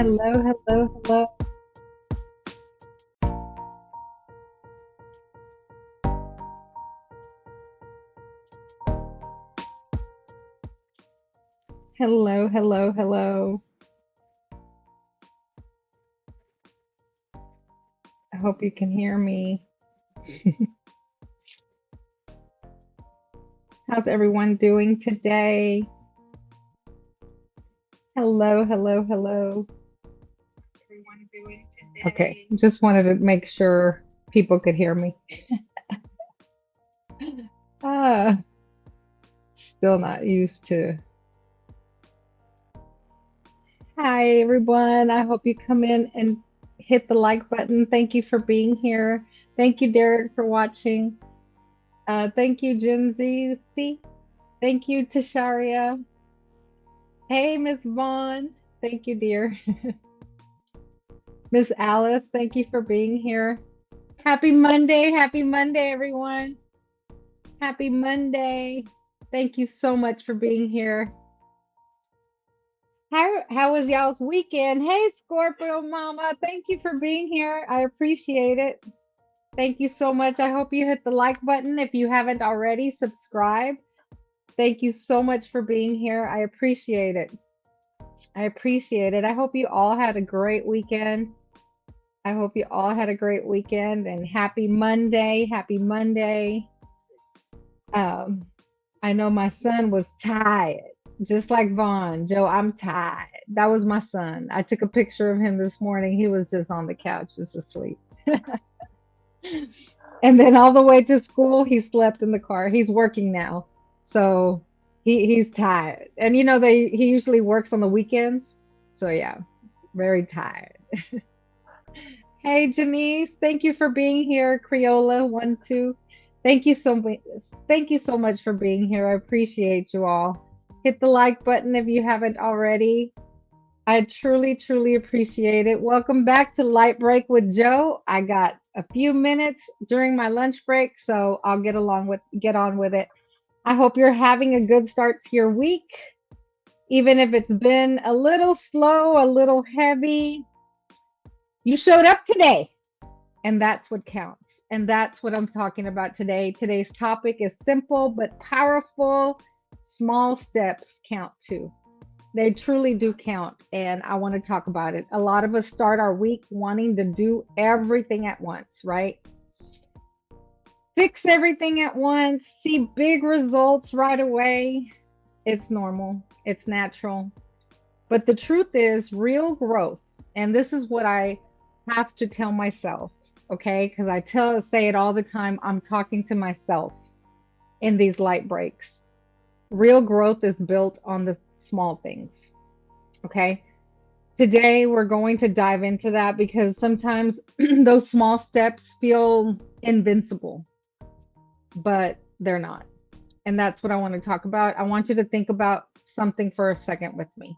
Hello, hello, hello. Hello, hello, hello. I hope you can hear me. How's everyone doing today? Hello, hello, hello. Everyone doing today? Okay, just wanted to make sure people could hear me. Ah, still not used to. Hi, everyone. I hope you come in and hit the like button. Thank you for being here. Thank you, Derek, for watching. Thank you, Gen Z. Thank you, Tasharia. Hey, Miss Vaughn. Thank you, dear. Miss Alice, thank you for being here. Happy Monday. Happy Monday, everyone. Happy Monday. Thank you so much for being here. How was y'all's weekend? Hey, Scorpio Mama. Thank you for being here. I appreciate it. Thank you so much. I hope you hit the like button. If you haven't already, subscribe. Thank you so much for being here. I appreciate it. I appreciate it. I hope you all had a great weekend. I hope you all had a great weekend and happy Monday. Happy Monday. Um, I know my son was tired, just like Vaughn. Joe, I'm tired. That was my son. I took a picture of him this morning. He was just on the couch, just asleep. And then all the way to school, he slept in the car. He's working now. So he's tired. And he usually works on the weekends. So yeah, very tired. Hey, Janice, thank you for being here. Creola, 1, 2. Thank you so much. Thank you so much for being here. I appreciate you all. Hit the like button if you haven't already. I truly, truly appreciate it. Welcome back to Light Break with Joe. I got a few minutes during my lunch break, so I'll get on with it. I hope you're having a good start to your week, even if it's been a little slow, a little heavy. You showed up today. And that's what counts. And that's what I'm talking about today. Today's topic is simple but powerful. Small steps count too. They truly do count. And I want to talk about it. A lot of us start our week wanting to do everything at once, right? Fix everything at once, see big results right away. It's normal, it's natural. But the truth is, real growth, and this is what I have to tell myself, okay? Because say it all the time. I'm talking to myself in these light breaks. Real growth is built on the small things, okay? Today, we're going to dive into that because sometimes those small steps feel invincible, but they're not. And that's what I want to talk about. I want you to think about something for a second with me,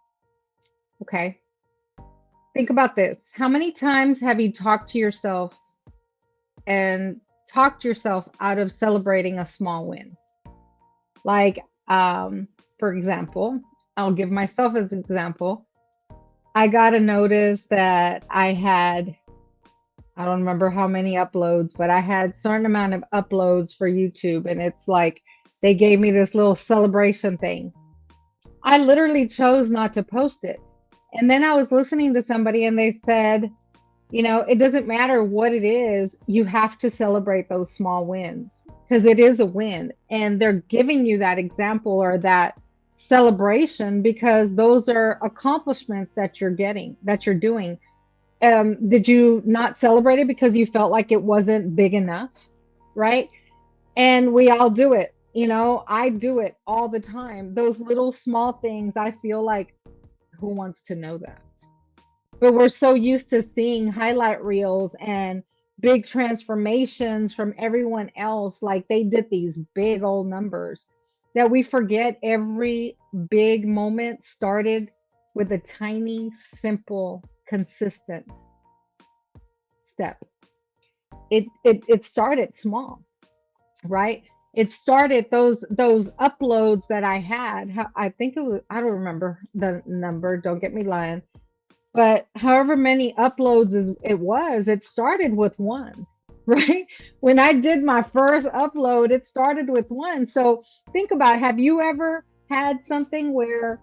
okay? Think about this. How many times have you talked to yourself and talked yourself out of celebrating a small win? Like, for example, I'll give myself as an example. I got a notice that I don't remember how many uploads, but I had certain amount of uploads for YouTube, and it's like they gave me this little celebration thing. I literally chose not to post it. And then I was listening to somebody and they said, it doesn't matter what it is, you have to celebrate those small wins because it is a win. And they're giving you that example or that celebration because those are accomplishments that you're getting, that you're doing. Did you not celebrate it because you felt like it wasn't big enough? Right. And we all do it. I do it all the time. Those little small things, I feel like, who wants to know that? But we're so used to seeing highlight reels and big transformations from everyone else, like they did these big old numbers, that we forget every big moment started with a tiny, simple, consistent step. It started small, right? It started those uploads that I had. I think it was, I don't remember the number. Don't get me lying. But however many uploads it started with one, right? When I did my first upload, it started with one. So think about it. Have you ever had something where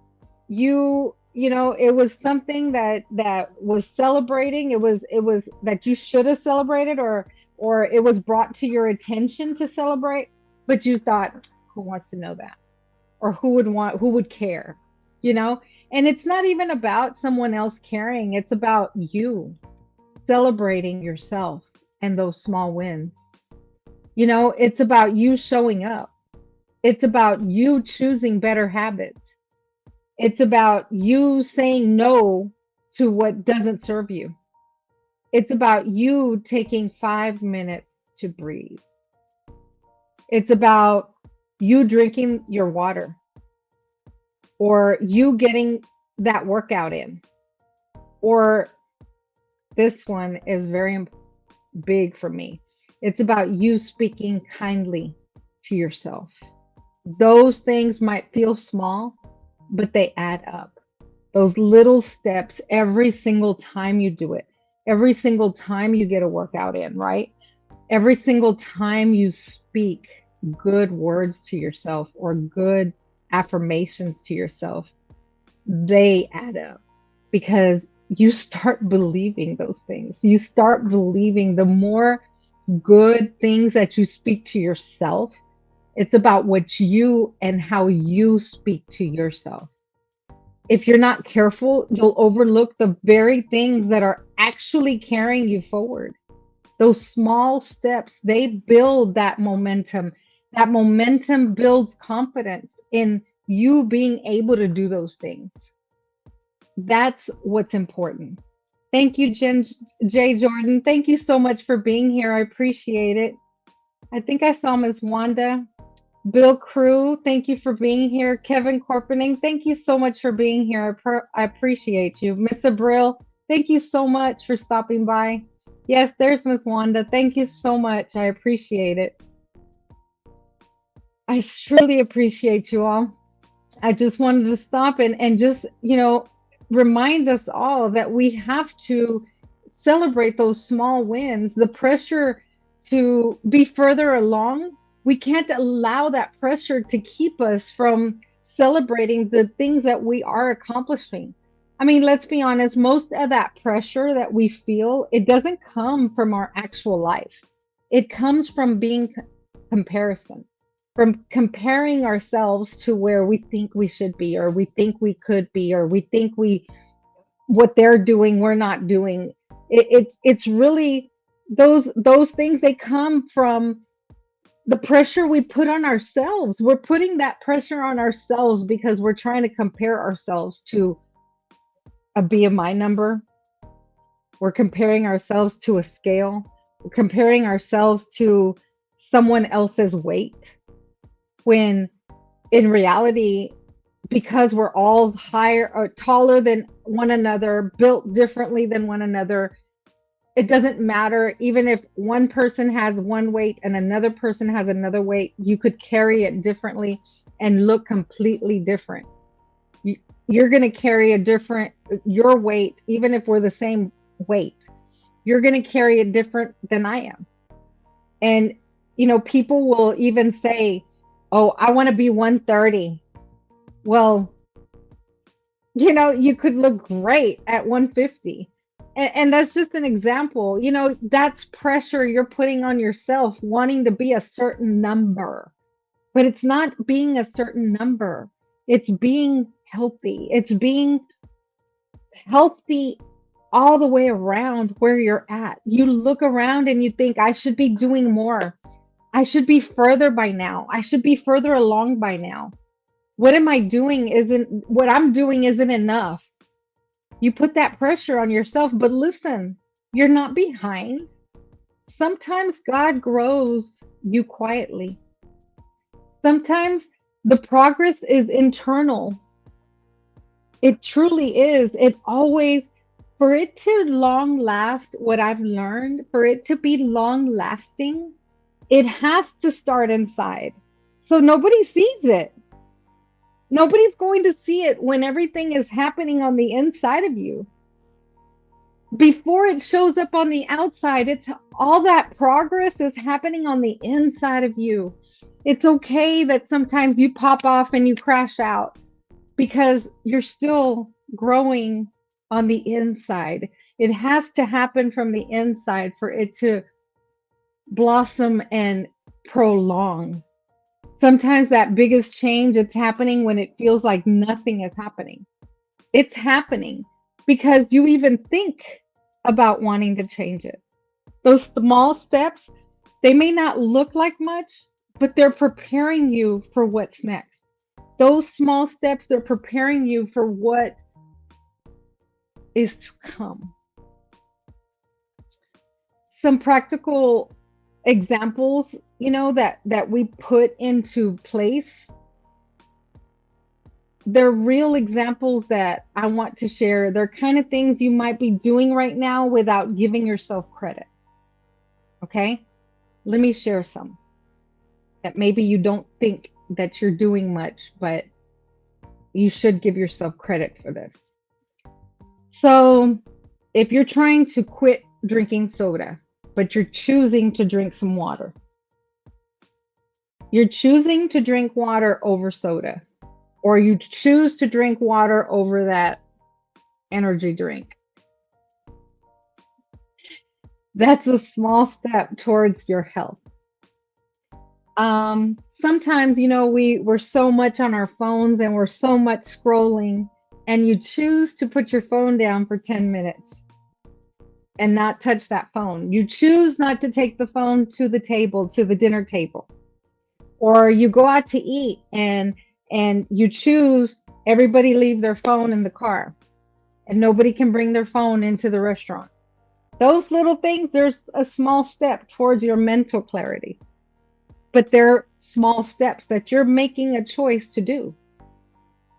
it was something that was celebrating, it was that you should have celebrated, or it was brought to your attention to celebrate, but you thought, who wants to know that? Or who would care, you know? And it's not even about someone else caring, it's about you celebrating yourself and those small wins. It's about you showing up, it's about you choosing better habits, it's about you saying no to what doesn't serve you, it's about you taking 5 minutes to breathe, it's about you drinking your water, or you getting that workout in, or this one is very big for me. It's about you speaking kindly to yourself. Those things might feel small, but they add up. Those little steps every single time you do it, every single time you get a workout in, right? Every single time you speak good words to yourself or good affirmations to yourself, they add up because you start believing those things. You start believing the more good things that you speak to yourself. It's about what you and how you speak to yourself. If you're not careful, you'll overlook the very things that are actually carrying you forward. Those small steps, they build that momentum. That momentum builds confidence in you being able to do those things. That's what's important. Thank you, J. Jordan. Thank you so much for being here. I appreciate it. I think I saw Miss Wanda. Bill Crew, thank you for being here. Kevin Corpening, thank you so much for being here. I appreciate you. Miss Abril, thank you so much for stopping by. Yes, there's Miss Wanda. Thank you so much. I appreciate it. I truly appreciate you all. I just wanted to stop and just, remind us all that we have to celebrate those small wins. The pressure to be further along, we can't allow that pressure to keep us from celebrating the things that we are accomplishing. I mean, let's be honest, most of that pressure that we feel, it doesn't come from our actual life. It comes from being comparison, from comparing ourselves to where we think we should be, or we think we could be, or we think what they're doing we're not doing. It's really those things, they come from the pressure we put on ourselves. We're putting that pressure on ourselves because we're trying to compare ourselves to a BMI number. We're comparing ourselves to a scale. We're comparing ourselves to someone else's weight, when in reality, because we're all higher or taller than one another, built differently than one another, it doesn't matter. Even if one person has one weight and another person has another weight, you could carry it differently and look completely different. You're going to carry your weight, even if we're the same weight, you're going to carry it different than I am. And, people will even say, oh, I want to be 130. Well, you could look great at 150. And that's just an example. That's pressure you're putting on yourself, wanting to be a certain number. But it's not being a certain number. It's being healthy. It's being healthy all the way around where you're at. You look around and you think, I should be doing more. I should be further by now. I should be further along by now. What am I doing what I'm doing isn't enough. You put that pressure on yourself, but listen, you're not behind. Sometimes God grows you quietly. Sometimes the progress is internal. It truly is. It always, for it to long last, what I've learned, for it to be long lasting, it has to start inside. So nobody sees it. Nobody's going to see it when everything is happening on the inside of you. before it shows up on the outside. It's all that progress is happening on the inside of you. It's okay that sometimes you pop off and you crash out because you're still growing on the inside. It has to happen from the inside for it to blossom and prolong. Sometimes that biggest change, it's happening when it feels like nothing is happening. It's happening because you even think about wanting to change it. Those small steps, they may not look like much, but they're preparing you for what's next. Those small steps, they're preparing you for what is to come. Some practical examples, that we put into place, they're real examples that I want to share. They're kind of things you might be doing right now without giving yourself credit. Okay? Let me share some that maybe you don't think that you're doing much, but you should give yourself credit for this. So, if you're trying to quit drinking soda, but you're choosing to drink some water, you're choosing to drink water over soda, or you choose to drink water over that energy drink. That's a small step towards your health. Sometimes, we're so much on our phones and we're so much scrolling, and you choose to put your phone down for 10 minutes and not touch that phone. You choose not to take the phone to the table, to the dinner table. Or you go out to eat and you choose everybody leave their phone in the car and nobody can bring their phone into the restaurant. Those little things, there's a small step towards your mental clarity, but they're small steps that you're making a choice to do.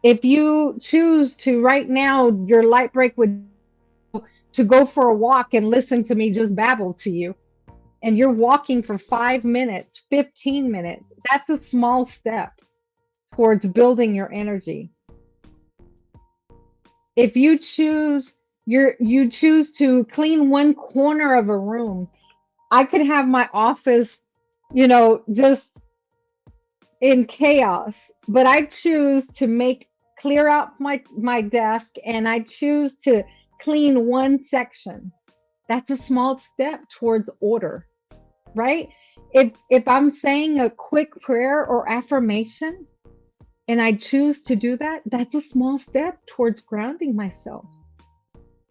If you choose to right now, your light break would to go for a walk and listen to me just babble to you, and you're walking for 5 minutes, 15 minutes, that's a small step towards building your energy. If you choose to clean one corner of a room, I could have my office, just in chaos, but I choose to make clear out my desk and I choose to clean one section. That's a small step towards order, right? If I'm saying a quick prayer or affirmation and I choose to do that, that's a small step towards grounding myself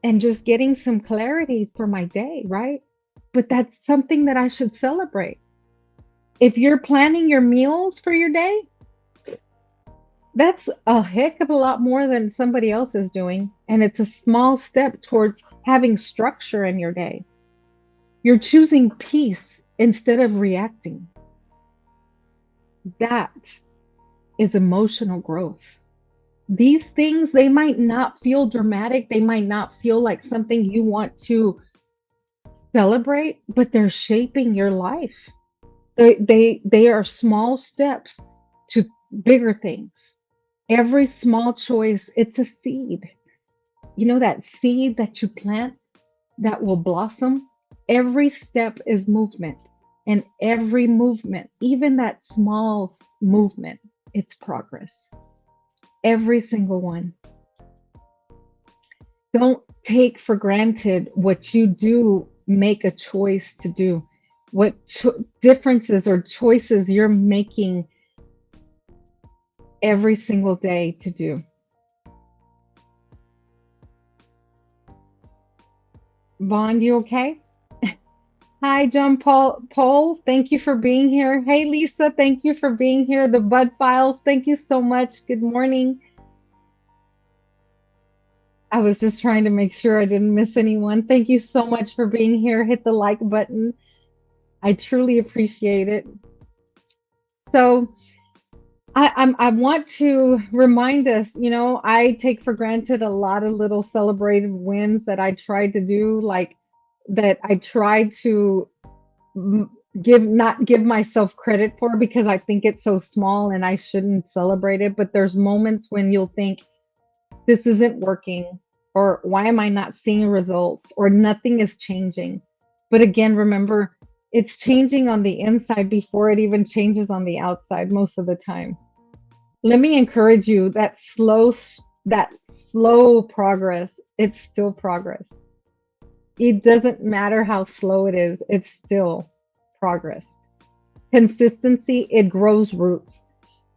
and just getting some clarity for my day, right? But that's something that I should celebrate. If you're planning your meals for your day, that's a heck of a lot more than somebody else is doing. And it's a small step towards having structure in your day. You're choosing peace instead of reacting. That is emotional growth. These things, they might not feel dramatic, they might not feel like something you want to celebrate, but they're shaping your life. They are small steps to bigger things. Every small choice, it's a seed. You know that seed that you plant that will blossom? Every step is movement. And every movement, even that small movement, it's progress. Every single one. Don't take for granted what you do, make a choice to do, what differences or choices you're making every single day to do. Vaughn, you okay? Hi, John Paul. Thank you for being here. Hey, Lisa. Thank you for being here. The Bud Files. Thank you so much. Good morning. I was just trying to make sure I didn't miss anyone. Thank you so much for being here. Hit the like button. I truly appreciate it. So, I want to remind us, I take for granted a lot of little celebrated wins that I tried to do, like that I tried to give not give myself credit for because I think it's so small and I shouldn't celebrate it. But there's moments when you'll think this isn't working. or why am I not seeing results, or nothing is changing. But again, remember, it's changing on the inside before it even changes on the outside most of the time. Let me encourage you that slow progress, it's still progress. It doesn't matter how slow it is, it's still progress. Consistency, it grows roots.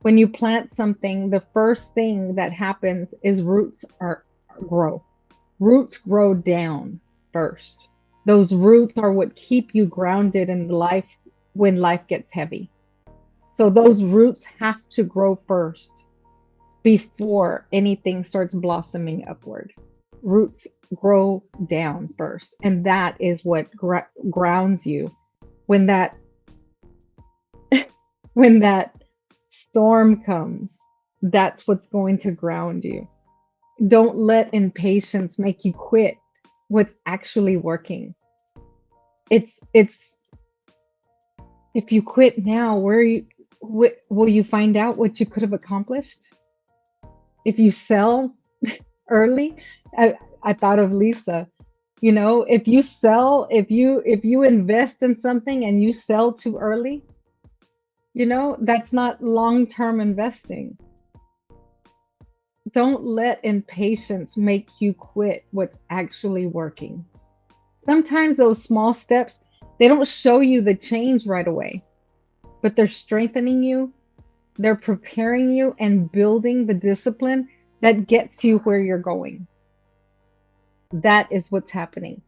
When you plant something, the first thing that happens is roots are grow. Roots grow down first. Those roots are what keep you grounded in life when life gets heavy. So those roots have to grow first before anything starts blossoming upward. Roots grow down first, and that is what grounds you when that storm comes. That's what's going to ground you. Don't let impatience make you quit what's actually working. It's if you quit now, will you find out what you could have accomplished? If you sell early, I thought of Lisa. You know, if you sell, if you invest in something and you sell too early, that's not long-term investing. Don't let impatience make you quit what's actually working. Sometimes those small steps, they don't show you the change right away, but they're strengthening you, they're preparing you and building the discipline that gets you where you're going. That is what's happening.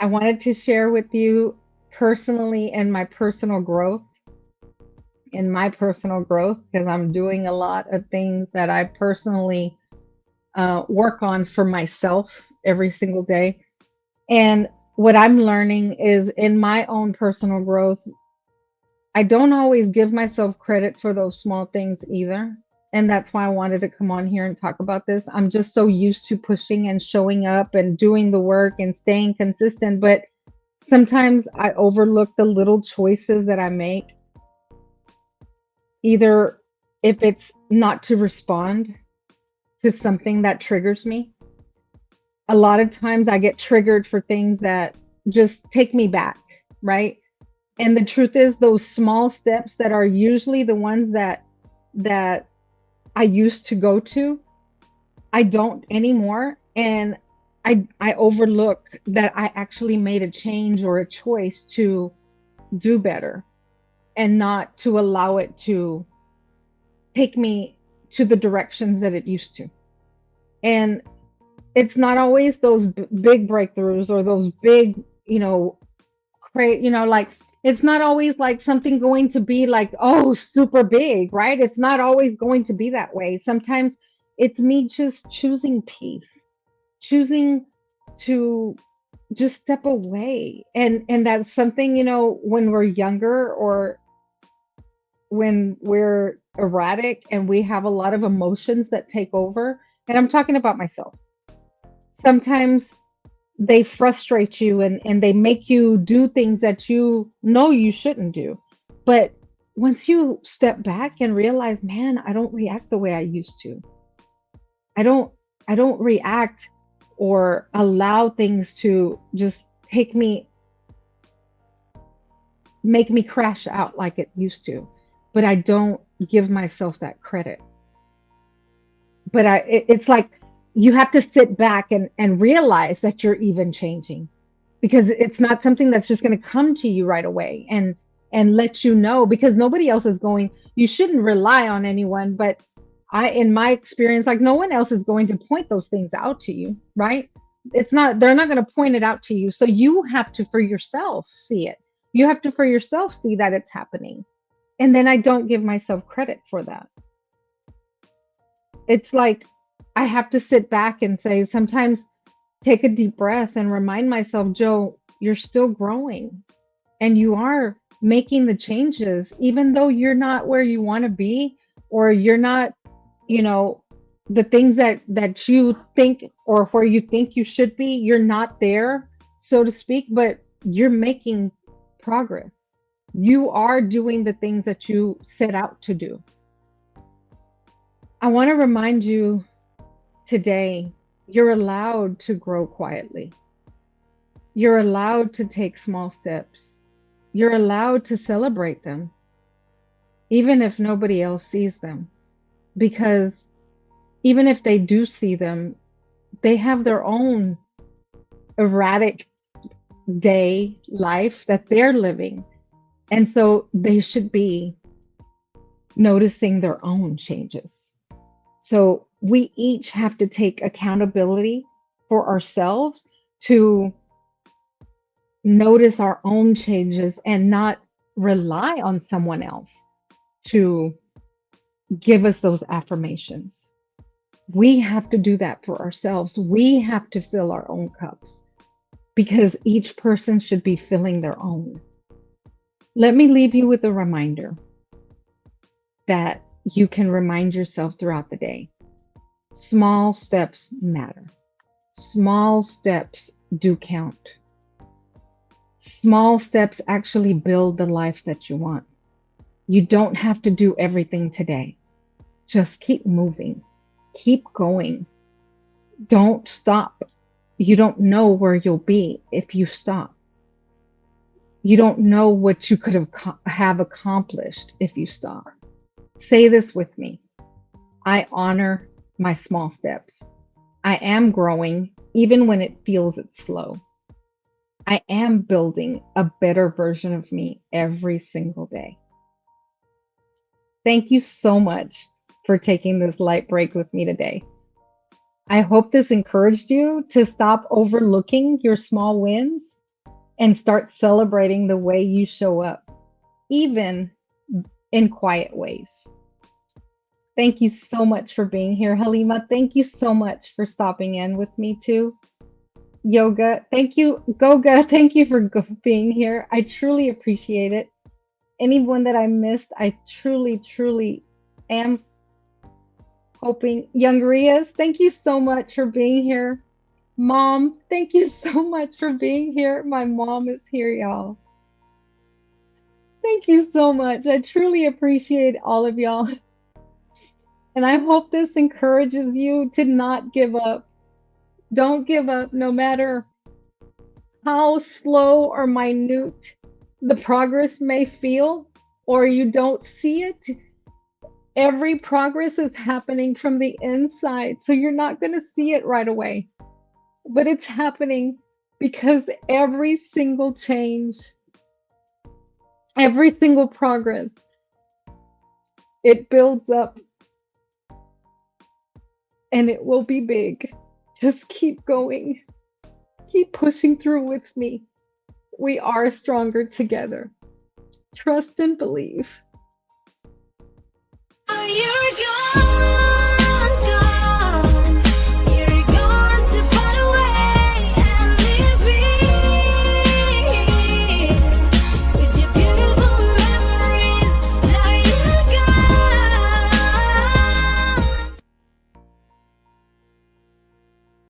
I wanted to share with you personally and my personal growth, because I'm doing a lot of things that I personally work on for myself every single day. And what I'm learning is in my own personal growth, I don't always give myself credit for those small things either. And that's why I wanted to come on here and talk about this. I'm just so used to pushing and showing up and doing the work and staying consistent. But sometimes I overlook the little choices that I make, either if it's not to respond to something that triggers me. A lot of times I get triggered for things that just take me back, right? And the truth is, those small steps that are usually the ones that I used to go to, I don't anymore. And I overlook that I actually made a change or a choice to do better and not to allow it to take me to the directions that it used to. And it's not always those big breakthroughs or those big, like it's not always like something going to be like, oh, super big, right? It's not always going to be that way. Sometimes it's me just choosing peace, choosing to just step away. And that's something, when we're younger or when we're erratic and we have a lot of emotions that take over. And I'm talking about myself. Sometimes they frustrate you and they make you do things that you know you shouldn't do. But once you step back and realize, man, I don't react the way I used to. I don't I don't react or allow things to just take me make me crash out like it used to. But I don't give myself that credit. But it's like you have to sit back and realize that you're even changing, because it's not something that's just going to come to you right away and let you know, because nobody else is going. You shouldn't rely on anyone, but in my experience, like, no one else is going to point those things out to you, right? They're not going to point it out to you, so you have to for yourself see it. You have to for yourself see that it's happening. And then I don't give myself credit for that. It's like I have to sit back and say, sometimes take a deep breath and remind myself, Joe, you're still growing and you are making the changes, even though you're not where you want to be, or you're not, you know, the things that you think or where you think you should be, you're not there, so to speak, but you're making progress. You are doing the things that you set out to do. I want to remind you today, You're allowed to grow quietly. You're allowed to take small steps. You're allowed to celebrate them, even if nobody else sees them. Because even if they do see them, they have their own erratic day life that they're living. And so they should be noticing their own changes. So we each have to take accountability for ourselves to notice our own changes and not rely on someone else to give us those affirmations. We have to do that for ourselves. We have to fill our own cups because each person should be filling their own. Let me leave you with a reminder that you can remind yourself throughout the day. Small steps matter. Small steps do count. Small steps actually build the life that you want. You don't have to do everything today. Just keep moving. Keep going. Don't stop. You don't know where you'll be if you stop. You don't know what you could have accomplished if you stop. Say this with me. I honor my small steps. I am growing even when it feels it's slow. I am building a better version of me every single day. Thank you so much for taking this light break with me today. I hope this encouraged you to stop overlooking your small wins and start celebrating the way you show up, even in quiet ways. Thank you so much for being here, Halima. Thank you so much for stopping in with me too. Yoga, thank you. Goga, thank you for being here. I truly appreciate it. Anyone that I missed, I truly, truly am hoping. Young Rias, thank you so much for being here. Mom, thank you so much for being here. My mom is here, y'all. Thank you so much. I truly appreciate all of y'all. And I hope this encourages you to not give up. Don't give up, no matter how slow or minute the progress may feel, or you don't see it. Every progress is happening from the inside, so you're not going to see it right away. But it's happening because every single change, every single progress, it builds up and it will be big. Just keep going. Keep pushing through with me. We are stronger together. Trust and believe. You're gone.